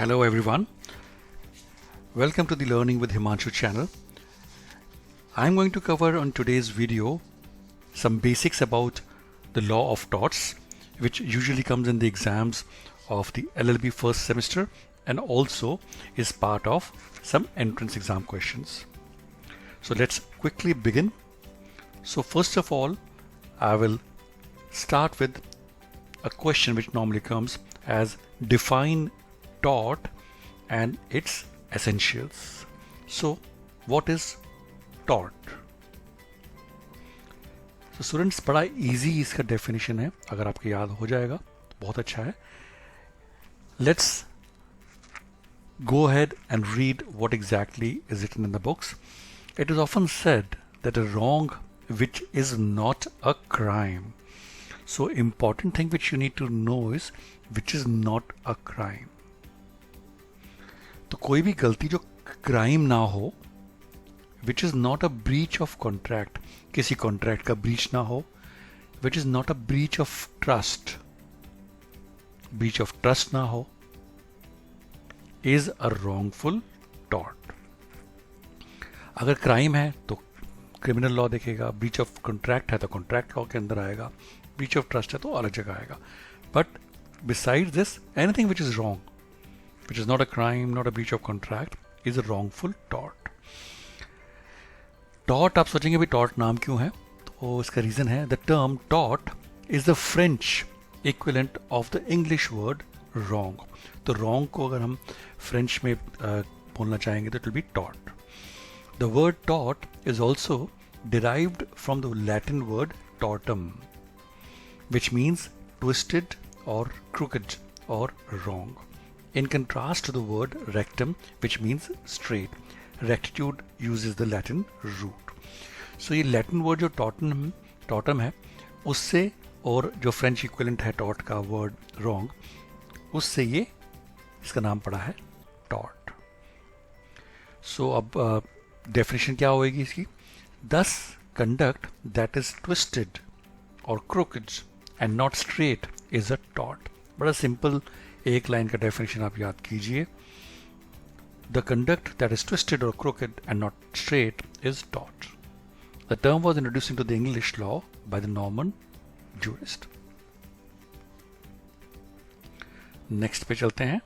Hello everyone, welcome to the Learning with Himanshu channel. I'm going to cover on today's video some basics about the law of torts, which usually comes in the exams of the LLB first semester and also is part of some entrance exam questions. So let's quickly begin. So first of all, I will start with a question which normally comes as define tort and its essentials. So what is tort? So students, बड़ा easy इसका definition है, अगर आपको याद हो जाएगा तो बहुत अच्छा है. Let's go ahead and read what exactly is written in the books. It is often said that a wrong which is not a crime. So important thing which you need to know is which is not a crime. तो कोई भी गलती जो crime ना हो, which is not a breach of contract, किसी contract का breach ना हो, which is not a breach of trust, breach of trust ना हो, is a wrongful tort. अगर क्राइम है तो क्रिमिनल लॉ देखेगा, ब्रीच ऑफ कॉन्ट्रैक्ट है तो कॉन्ट्रैक्ट लॉ के अंदर आएगा, ब्रीच ऑफ ट्रस्ट है तो अलग जगह आएगा. But besides this, anything which is wrong, which is not a crime, not a breach of contract, is a wrongful tort. Tort, आप सोचेंगे भाई tort नाम क्यों है, तो इसका रीज़न है the term tort is the French equivalent of the English word wrong. तो wrong को अगर हम French में बोलना चाहेंगे तो it will be tort. The word tort is also derived from the Latin word tortum, which means twisted or crooked or wrong. In contrast to the word rectum, which means straight. Rectitude uses the Latin root. So ये Latin word जो tortum है, उससे और जो French equivalent है tort का word wrong, उससे ये इसका नाम पड़ा है tort. So अब definition क्या होएगी इसकी? Thus conduct that is twisted or crooked and not straight is a tort. बड़ा simple एक लाइन का डेफिनेशन आप याद कीजिए. The conduct that is twisted or crooked and not straight is tort. The term was introduced into the English law by the Norman jurist. Next पे चलते हैं.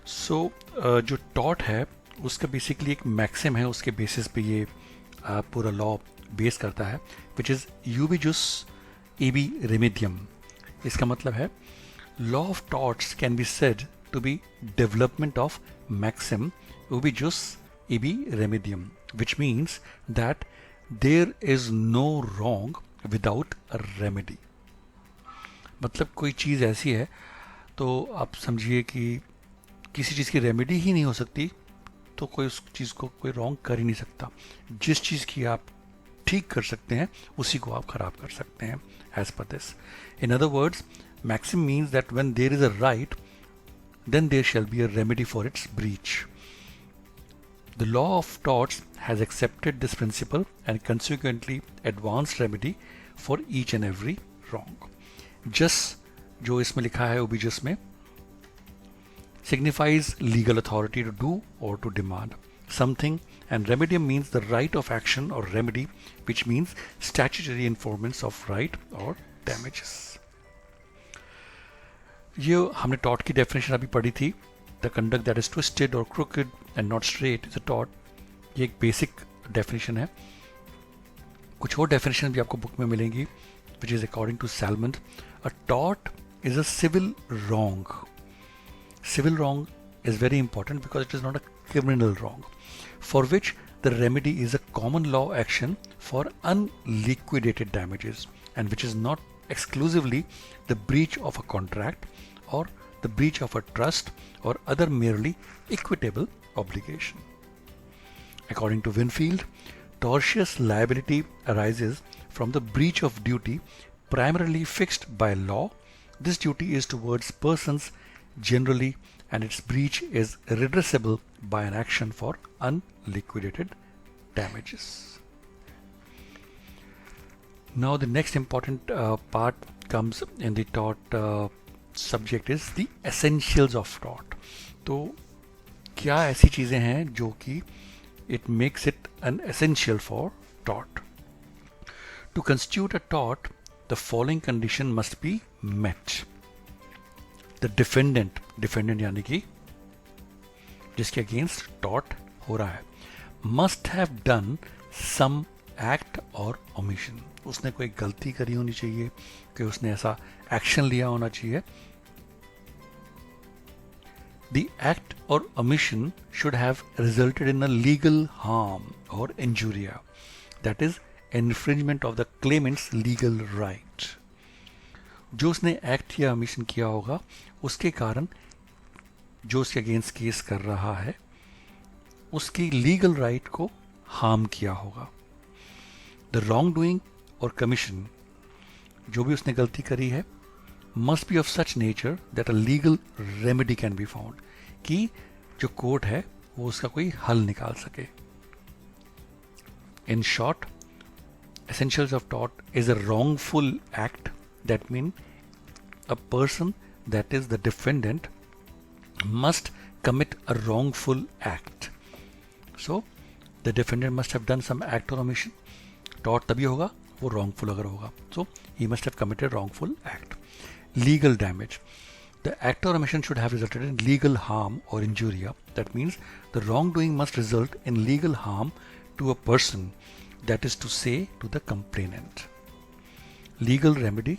सो जो टॉट है उसका बेसिकली एक मैक्सिम है, उसके बेसिस पे ये पूरा लॉ बेस करता है, which is ubi jus ibi remedium. इसका मतलब है law of torts can be said to be development of maxim ubi jus ibi remedium, which means that there is no wrong without a remedy. मतलब कोई चीज़ ऐसी है तो आप समझिए कि किसी चीज़ की रेमेडी ही नहीं हो सकती, तो कोई उस चीज़ को कोई रॉन्ग कर ही नहीं सकता. जिस चीज़ की आप ठीक कर सकते हैं उसी को आप खराब कर सकते हैं as per this. In other words, maxim means that when there is a right then there shall be a remedy for its breach. The law of torts has accepted this principle and consequently advanced remedy for each and every wrong. जस जो इसमें लिखा है ओबिजस में signifies legal authority to do or to demand something, and remedium means the right of action or remedy, which means statutory enforcement of right or damages. ये हमने tort की definition अभी पढ़ी थी. The conduct that is twisted or crooked and not straight is a tort. ये एक basic definition है. कुछ और definition भी आपको book में मिलेंगी, which is according to Salmond. A tort is a civil wrong. Civil wrong is very important because it is not a criminal wrong, for which the remedy is a common law action for unliquidated damages, and which is not exclusively the breach of a contract or the breach of a trust or other merely equitable obligation. According to Winfield, tortious liability arises from the breach of duty primarily fixed by law. This duty is towards persons generally, and its breach is redressable by an action for unliquidated damages. Now the next important part comes in the tort subject is the essentials of tort. तो क्या ऐसी चीज़ें हैं जो कि it makes it an essential for tort. To constitute a tort, the following condition must be met. The defendant यानी कि जिसके अगेंस्ट tort हो रहा है, must have done some act or omission. उसने कोई गलती करी होनी चाहिए कि उसने ऐसा एक्शन लिया होना चाहिए. The act or omission should have resulted in a legal harm or injuria, that is infringement of the claimant's legal right. जो उसने एक्ट या ओमिशन किया होगा उसके कारण जो उसके अगेंस्ट केस कर रहा है उसकी लीगल राइट को हार्म किया होगा. द रॉन्ग डूइंग और कमीशन, जो भी उसने गलती करी है, must be of such nature that a legal remedy can be found, कि जो कोर्ट है वो उसका कोई हल निकाल सके. In short, essentials of tort is a wrongful act. That means a person, that is the defendant, must commit a wrongful act. So the defendant must have done some act or omission. Tort तभी होगा वो wrongful अगर होगा. So he must have committed wrongful act. Legal damage. The act or omission should have resulted in legal harm or injuria. That means the wrongdoing must result in legal harm to a person, that is to say to the complainant. Legal remedy.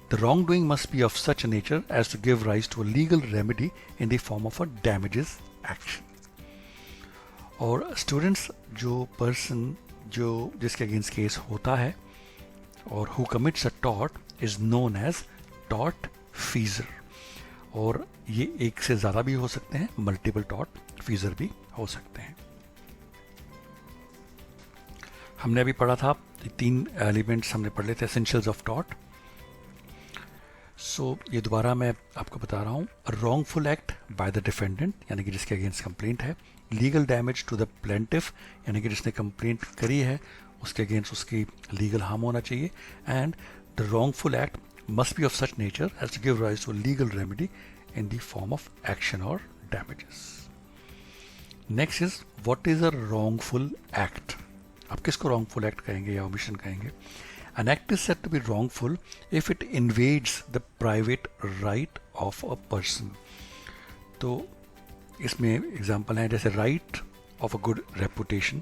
The wrongdoing must be of such a nature as to give rise to a legal remedy in the form of a damages action. और students, जो person जो जिसके against case होता है और who commits a tort is known as tortfeasor. और ये एक से ज़्यादा भी हो सकते हैं, मल्टीपल टॉर्ट फीजर भी हो सकते हैं. हमने अभी पढ़ा था 3 एलिमेंट्स हमने पढ़ लिए थे एसेंशियल्स ऑफ टॉर्ट. सो ये दोबारा मैं आपको बता रहा हूँ. Wrongful act by the defendant, यानी कि जिसके अगेंस्ट कंप्लेंट है. Legal damage to the plaintiff, यानी कि जिसने कंप्लेंट करी है उसके अगेंस्ट उसकी लीगल हार्म होना चाहिए. And the wrongful act must be of such nature as to give rise to a legal remedy in the form of action or damages. Next is, what is a wrongful act? आप किसको wrongful act कहेंगे या omission कहेंगे? An act is said to be wrongful if it invades the private right of a person. तो इसमें example हैं जैसे right of a good reputation,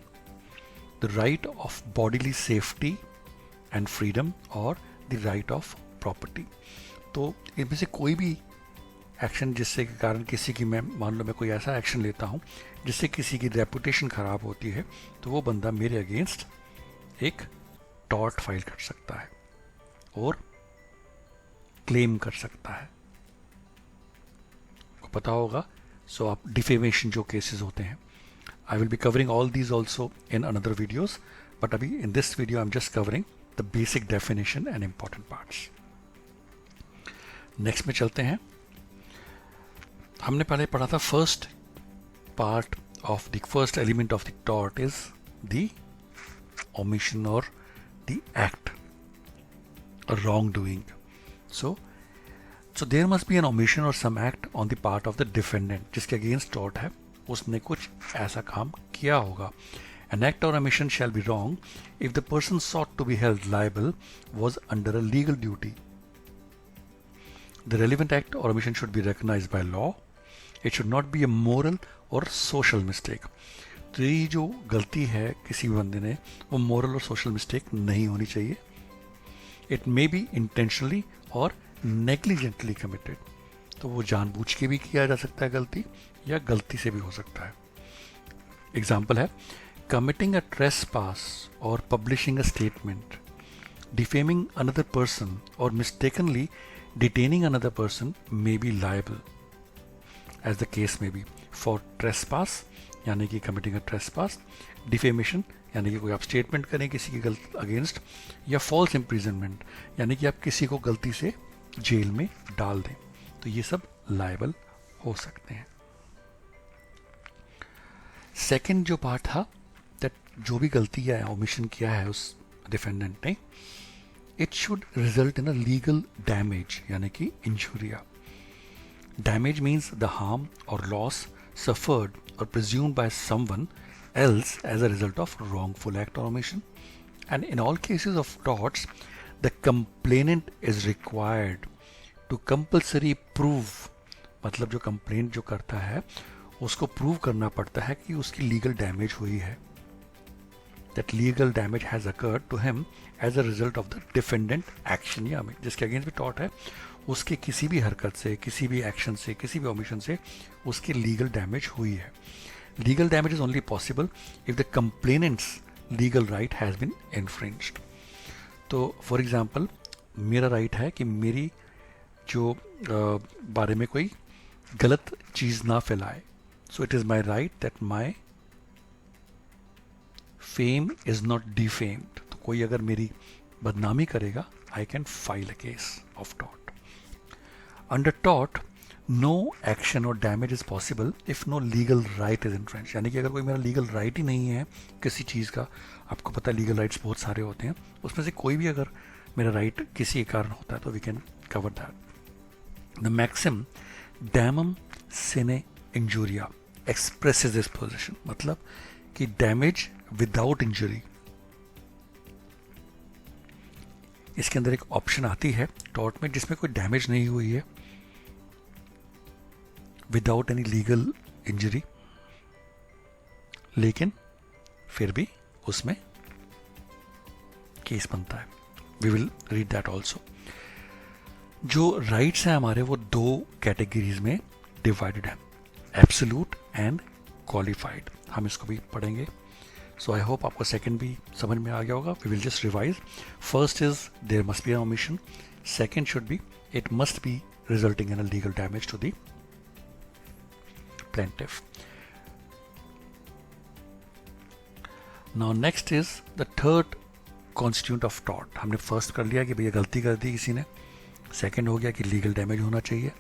the right of bodily safety and freedom, और the right of property. तो इनमें से कोई भी एक्शन जिससे के कारण किसी की, मैं मान लो मैं कोई ऐसा एक्शन लेता हूँ जिससे किसी की रेपुटेशन ख़राब होती है, तो वो बंदा मेरे अगेंस्ट एक टॉर्ट फाइल कर सकता है और क्लेम कर सकता है. आपको पता होगा. सो आप डिफेमेशन जो केसेस होते हैं, I will be covering all these also in another videos, but अभी in this video I am just covering the basic definition and important parts. Next में चलते हैं. हमने पहले पढ़ा था first part of the first element of the tort is the omission और the act, wrongdoing. So there must be an omission और some act on the part of the defendant, जिसके अगेंस्ट टॉर्ट है, उसने कुछ ऐसा काम किया होगा. An act or omission shall be wrong if the person sought to be held liable was under a legal duty. The relevant act or omission should be recognized by law. It should not be a moral or social mistake. तो ये जो गलती है किसी बंदे ने, वो moral और social mistake नहीं होनी चाहिए. It may be intentionally or negligently committed. तो वो जानबूझ के भी किया जा सकता है गलती, या गलती से भी हो सकता है. एग्जाम्पल है, committing a trespass or publishing a statement, defaming another person or mistakenly detaining another person may be liable, as the case may be. For trespass यानी कि committing a trespass, defamation यानी कि कोई आप स्टेटमेंट करें किसी के गलत अगेंस्ट, या false imprisonment यानी कि आप किसी को गलती से जेल में डाल दें, तो ये सब लायबल हो सकते हैं. सेकंड जो पार्ट था, दैट जो भी गलती या ओमिशन किया है उस डिफेंडेंट ने, it should result in a legal damage यानी कि इंजुरिया. डैमेज मीन्स द हार्म और loss suffered or presumed by someone else as a result of wrongful act or omission. And in all cases of torts, the complainant is required to compulsory prove, मतलब जो complaint जो करता है उसको prove करना पड़ता है कि उसकी लीगल डैमेज हुई है. That legal damage has occurred to him as a result of the defendant action, या जिसके अगेंस्ट भी टॉर्ट है उसके किसी भी हरकत से, किसी भी एक्शन से, किसी भी ओमिशन से उसकी लीगल डैमेज हुई है. Legal damage is only possible if the complainant's legal right has been infringed. तो फॉर एग्जांपल मेरा राइट है कि मेरी जो बारे में कोई गलत चीज़ ना फैलाए. So it is my right that my fame is not defamed. तो कोई अगर मेरी बदनामी करेगा, I can file a case of tort. Under tort, no action or damage is possible if no legal right is infringed. यानी कि अगर कोई मेरा लीगल राइट ही नहीं है किसी चीज़ का, आपको पता है लीगल राइट्स बहुत सारे होते हैं, उसमें से कोई भी अगर मेरा राइट किसी कारण होता है तो we can cover that. The maxim damnum sine injuria expresses this position, मतलब कि डैमेज विदाउट इंजरी. इसके अंदर एक ऑप्शन आती है टॉर्ट में जिसमें कोई डैमेज नहीं हुई है, विदाउट एनी लीगल इंजरी, लेकिन फिर भी उसमें केस बनता है. We will read that also. जो राइट्स हैं हमारे वो दो कैटेगरीज में डिवाइडेड है, एब्सोल्यूट एंड क्वालिफाइड. हम इसको भी पढ़ेंगे. सो आई होप आपको सेकंड भी समझ में आ गया होगा. We will just revise. First is there must be an omission. Second should be it must be resulting in a legal damage to the plaintiff. Now next is the third constituent of tort. हमने first कर लिया कि भैया गलती कर दी किसी ने, second हो गया कि लीगल डैमेज होना चाहिए,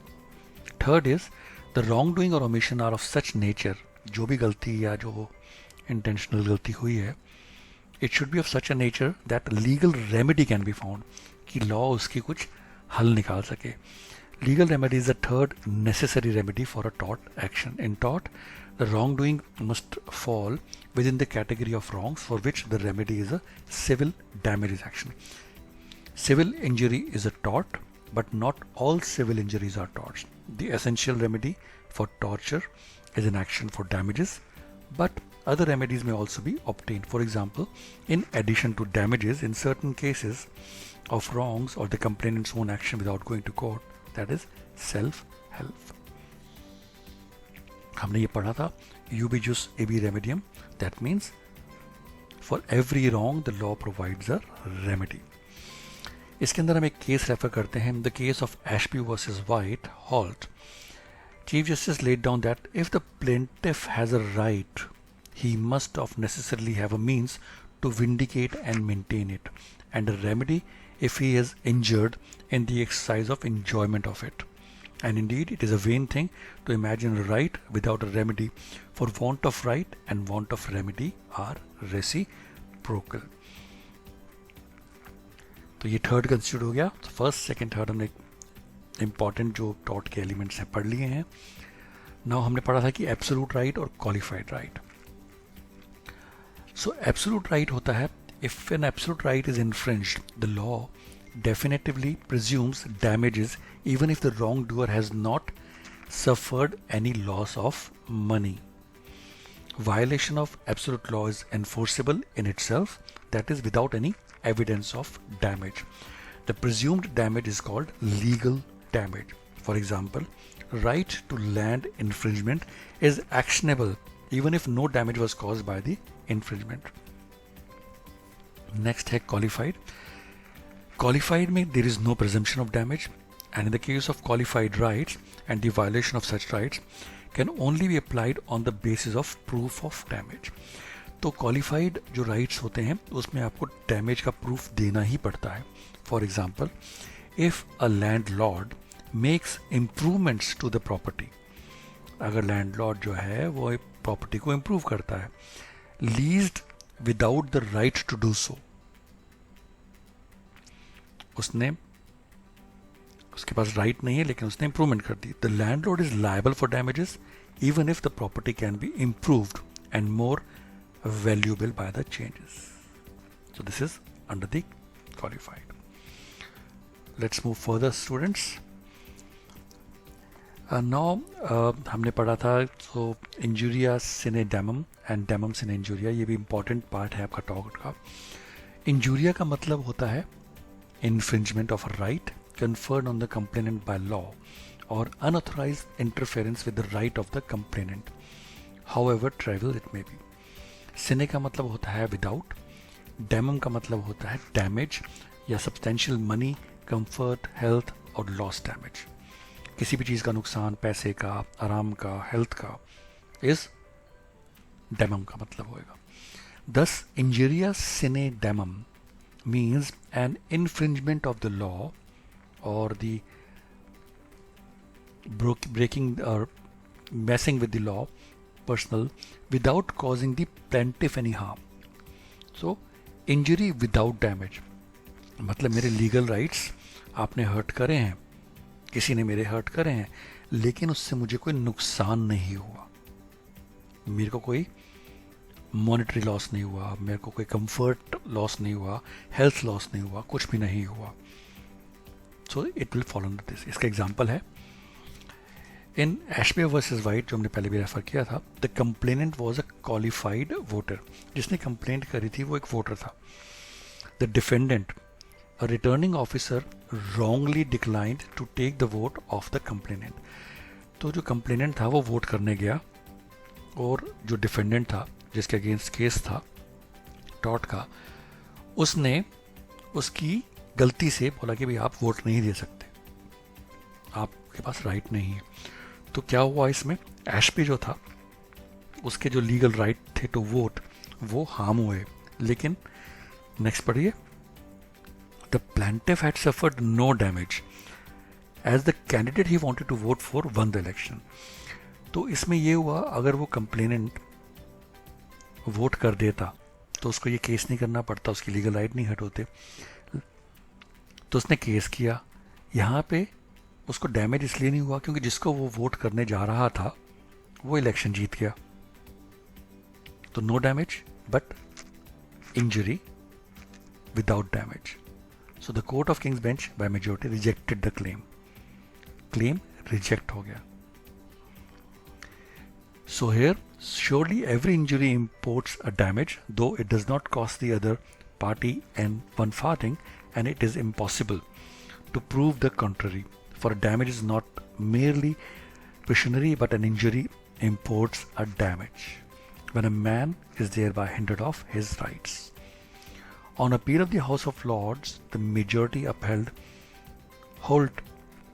third is the wrong doing और omission are of such nature. जो भी गलती या जो इंटेंशनल गलती हुई है, it should be of such a nature that legal remedy can be found, कि लॉ उसकी कुछ हल निकाल सके. Legal remedy is the third necessary remedy for a tort action. In tort, the wrongdoing must fall within the category of wrongs for which the remedy is a civil damages action. Civil injury is a tort, but not all civil injuries are torts. The essential remedy for torture is an action for damages, but other remedies may also be obtained. For example, in addition to damages, in certain cases of wrongs or the complainant's own action without going to court, that is self help. हमने ये पढ़ा था ubi jus ibi remedium. That means for every wrong the law provides a remedy. इसके अंदर हम एक case refer करते हैं. The case of Ashby versus White, Holt. Chief Justice laid down that if the plaintiff has a right, he must of necessarily have a means to vindicate and maintain it, and a remedy if he is injured in the exercise of enjoyment of it. And indeed, it is a vain thing to imagine a right without a remedy, for want of right and want of remedy are reciprocal. तो ये third constitute हो गया. First second third हमने important जो tort के elements हैं पढ़ लिए हैं. नाउ हमने पढ़ा था कि एब्सोल्यूट राइट और क्वालिफाइड राइट. सो एब्सोल्यूट राइट होता है if an absolute right is infringed, the law definitively presumes damages even if the wrongdoer has not suffered any loss of money. Violation of absolute law is enforceable in itself, that is without any evidence of damage. The presumed damage is called legal damage. For example, right to land infringement is actionable even if no damage was caused by the infringement. Next है qualified. Qualified में there is no presumption of damage, and in the case of qualified rights and the violation of such rights can only be applied on the basis of proof of damage. तो qualified जो rights होते हैं उसमें आपको damage का proof देना ही पड़ता है. For example, if a landlord makes improvements to the property, अगर landlord जो है वो property को improve करता है, leased without the right to do so, उसने उसके पास राइट नहीं है लेकिन उसने इंप्रूवमेंट कर दी. The landlord is liable for damages even if the property can be improved and more valuable by the changes. So this is under the qualified. Let's move further, students. Now हमने पढ़ा था so injuria sine damum and damum sine injuria. ये भी important part है आपका talk का. Injuria का मतलब होता है infringement of a right conferred on the complainant by law or unauthorized interference with the right of the complainant, however trivial it may be. Sine का मतलब होता है without, damum का मतलब होता है damage या substantial money, comfort, health और loss damage. किसी भी चीज़ का नुकसान, पैसे का, आराम का, health का is damum का मतलब होएगा. Thus, injuria sine damum means an infringement of the law or the breaking or messing with the law personal without causing the plaintiff any harm. So injury without damage मतलब मेरे legal rights आपने hurt करे हैं, किसी ने मेरे hurt करे हैं, लेकिन उससे मुझे कोई नुकसान नहीं हुआ, मेरे को कोई मॉनेटरी लॉस नहीं हुआ, मेरे को कोई कंफर्ट लॉस नहीं हुआ, हेल्थ लॉस नहीं हुआ, कुछ भी नहीं हुआ. So it will follow under this. इसका एग्जांपल है इन एशबे वर्सेस वाइट जो हमने पहले भी रेफर किया था. The complainant was a qualified voter. जिसने कंप्लेंट करी थी वो एक वोटर था. The defendant a returning officer wrongly declined to take the vote of the complainant. तो जो कंप्लेनेंट था वो वोट करने गया और जो डिफेंडेंट था जिसके अगेंस्ट केस था टॉट का, उसने उसकी गलती से बोला कि भाई आप वोट नहीं दे सकते, आपके पास राइट नहीं है. तो क्या हुआ इसमें, एशबे जो था उसके जो लीगल राइट थे टू वोट वो हार्म हुए. लेकिन नेक्स्ट पढ़िए. The plaintiff had suffered no damage as the candidate he wanted to vote for won the election. तो इसमें ये हुआ अगर वो कंप्लेनेंट वोट कर देता तो उसको ये केस नहीं करना पड़ता, उसकी लीगल राइट नहीं हट होते. तो उसने केस किया. यहाँ पे उसको डैमेज इसलिए नहीं हुआ क्योंकि जिसको वो वोट करने जा रहा था वो इलेक्शन जीत गया. तो no damage but injury without damage. So the court of King's bench by majority rejected the claim. Claim reject हो गया. So here, surely every injury imports a damage, though it does not cost the other party and one farthing, and it is impossible to prove the contrary. For a damage is not merely pecuniary, but an injury imports a damage when a man is thereby hindered of his rights. On appeal of the House of Lords, the majority upheld Holt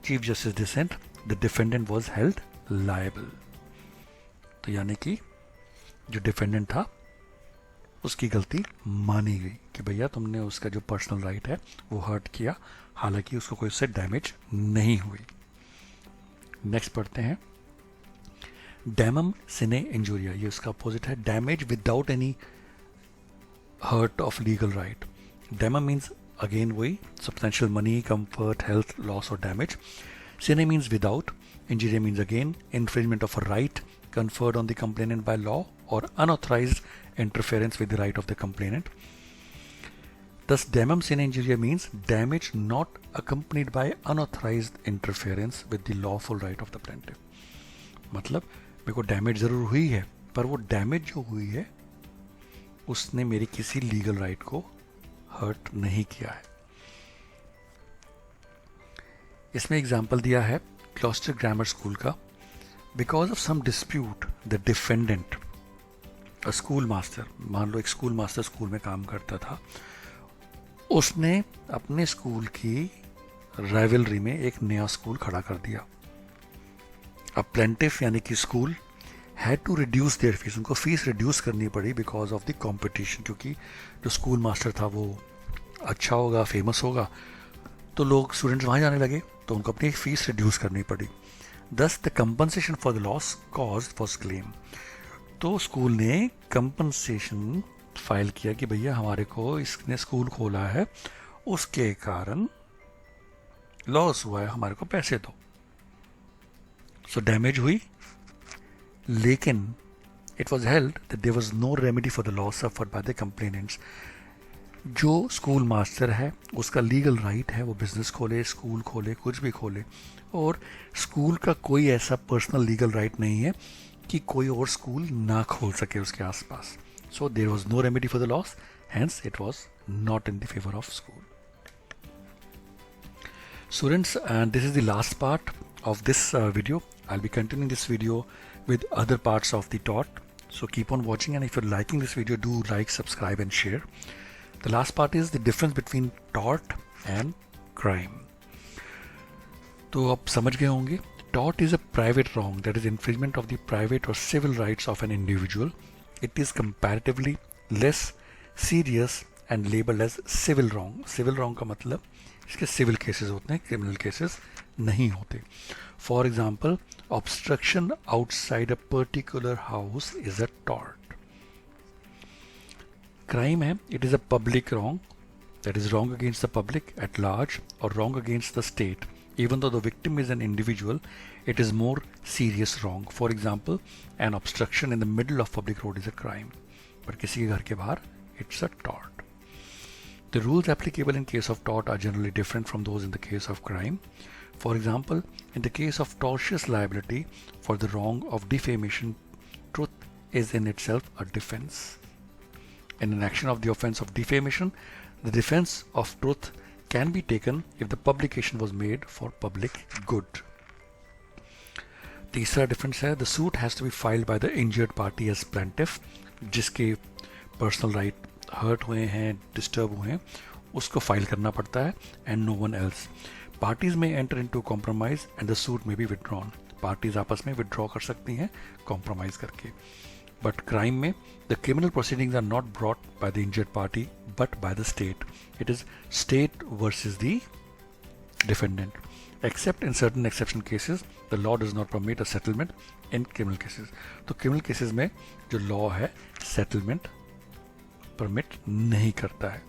Chief Justice dissent. The defendant was held liable. तो यानी कि जो defendant था उसकी गलती मानी गई कि भैया तुमने उसका जो पर्सनल राइट है वो हर्ट किया, हालांकि उसको कोई उससे डैमेज नहीं हुई. नेक्स्ट पढ़ते हैं. डैमम सिने इंजूरिया, ये उसका अपोजिट है. Damage without any hurt of legal right. Damnum means again वही substantial money, comfort, health loss और damage. Sine means without. Injuria means again infringement of a right conferred on the complainant by law or unauthorized interference with the right of the complainant. Thus, damnum sine injuria means damage not accompanied by unauthorized interference with the lawful right of the plaintiff. मतलब मेरे को damage ज़रूर हुई है पर वो damage जो हुई है उसने मेरी किसी लीगल राइट को हर्ट नहीं किया है. इसमें एग्जाम्पल दिया है क्लॉस्टर ग्रामर स्कूल का. Because of some dispute, the defendant, a school master, मान लो एक स्कूल मास्टर स्कूल में काम करता था, उसने अपने स्कूल की राइवलरी में एक नया स्कूल खड़ा कर दिया. अब प्लेंटिफ यानी कि school had to reduce their fees, उनको फीस रिड्यूस करनी पड़ी बिकॉज ऑफ द कंपटीशन, क्योंकि जो स्कूल मास्टर था वो अच्छा होगा, फेमस होगा, तो लोग स्टूडेंट्स वहाँ जाने लगे, तो उनको अपनी फीस रिड्यूस करनी पड़ी. Thus the compensation for the loss caused was claim. तो स्कूल ने कंपनसेशन फाइल किया कि भैया हमारे को इसने स्कूल खोला है उसके कारण लॉस हुआ है, हमारे को पैसे दो। सो डैमेज हुई, लेकिन it was held that there was no remedy for the loss suffered by the complainants. जो स्कूल मास्टर है उसका लीगल राइट है वो बिजनेस खोले, स्कूल खोले, कुछ भी खोले, और स्कूल का कोई ऐसा पर्सनल लीगल राइट नहीं है कि कोई और स्कूल ना खोल सके उसके आसपास। So there was no remedy for the loss, hence it was not in the favor of school. Students, and this is the last part of this video. I'll be continuing this video with other parts of the taught, so keep on watching, and if you're liking this video, do like, subscribe and share. The last part is the difference between tort and crime. तो आप समझ गए होंगे, tort is a private wrong, that is infringement of the private or civil rights of an individual. It is comparatively less serious and label as civil wrong. Civil wrong का मतलब इसके civil cases होते हैं, criminal cases नहीं होते। For example, obstruction outside a particular house is a tort. Crime है, it is a public wrong, that is wrong against the public at large और wrong against the state. Even though the victim is an individual, it is more serious wrong. For example, an obstruction in the middle of public road is a crime. But किसी के घर के बाहर, it's a tort. The rules applicable in case of tort are generally different from those in the case of crime. For example, in the case of tortious liability for the wrong of defamation, truth is in itself a defense. In an action of the offense of defamation, the defense of truth can be taken if the publication was made for public good. तीसरा difference है, the suit has to be filed by the injured party as plaintiff, जिसके personal right hurt हुए हैं, disturb हुए हैं, उसको file करना पड़ता है, and no one else. Parties में enter into compromise and the suit may be withdrawn. Parties आपस में विदड्रॉ कर सकती हैं कॉम्प्रोमाइज करके। बट क्राइम में the criminal proceedings are not brought by the injured party but by the state. It is state versus the defendant. Except in certain exception cases, the law does not permit a settlement in criminal cases. तो criminal cases में जो law है settlement permit नहीं करता है।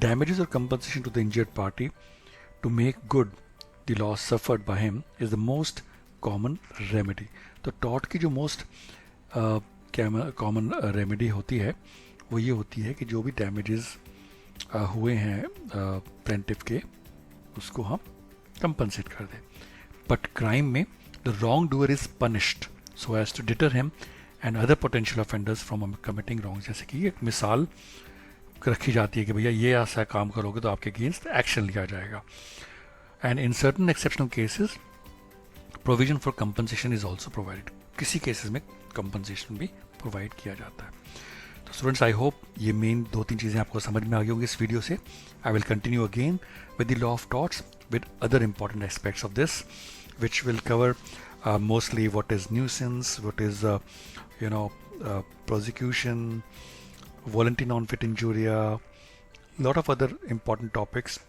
Damages or compensation to the injured party to make good the loss suffered by him is the most common remedy. तो tort की जो most common remedy होती है वो ये होती है कि जो भी damages हुए हैं plaintiff के, उसको हम कंपनसेट कर दे। बट क्राइम में the wrong doer is punished so as to deter him and other potential offenders from committing wrong. जैसे कि एक मिसाल रखी जाती है कि भैया ये ऐसा काम करोगे तो आपके अगेंस्ट एक्शन लिया जाएगा। And in certain exceptional cases provision for compensation is also provided. किसी केसेस में कंपनसेशन भी प्रोवाइड किया जाता है। तो स्टूडेंट्स, आई होप ये मेन 2-3 चीज़ें आपको समझ में आ गई होंगी इस वीडियो से। I will continue again with the law of torts with other important aspects of this, which will cover mostly what is nuisance, what is prosecution, voluntary non-fit injuria, lot of other important topics,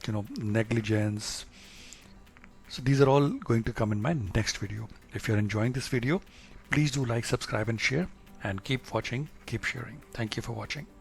negligence. So these are all going to come in my next video. If you're enjoying this video, please do like, subscribe and share, and keep watching, keep sharing. Thank you for watching.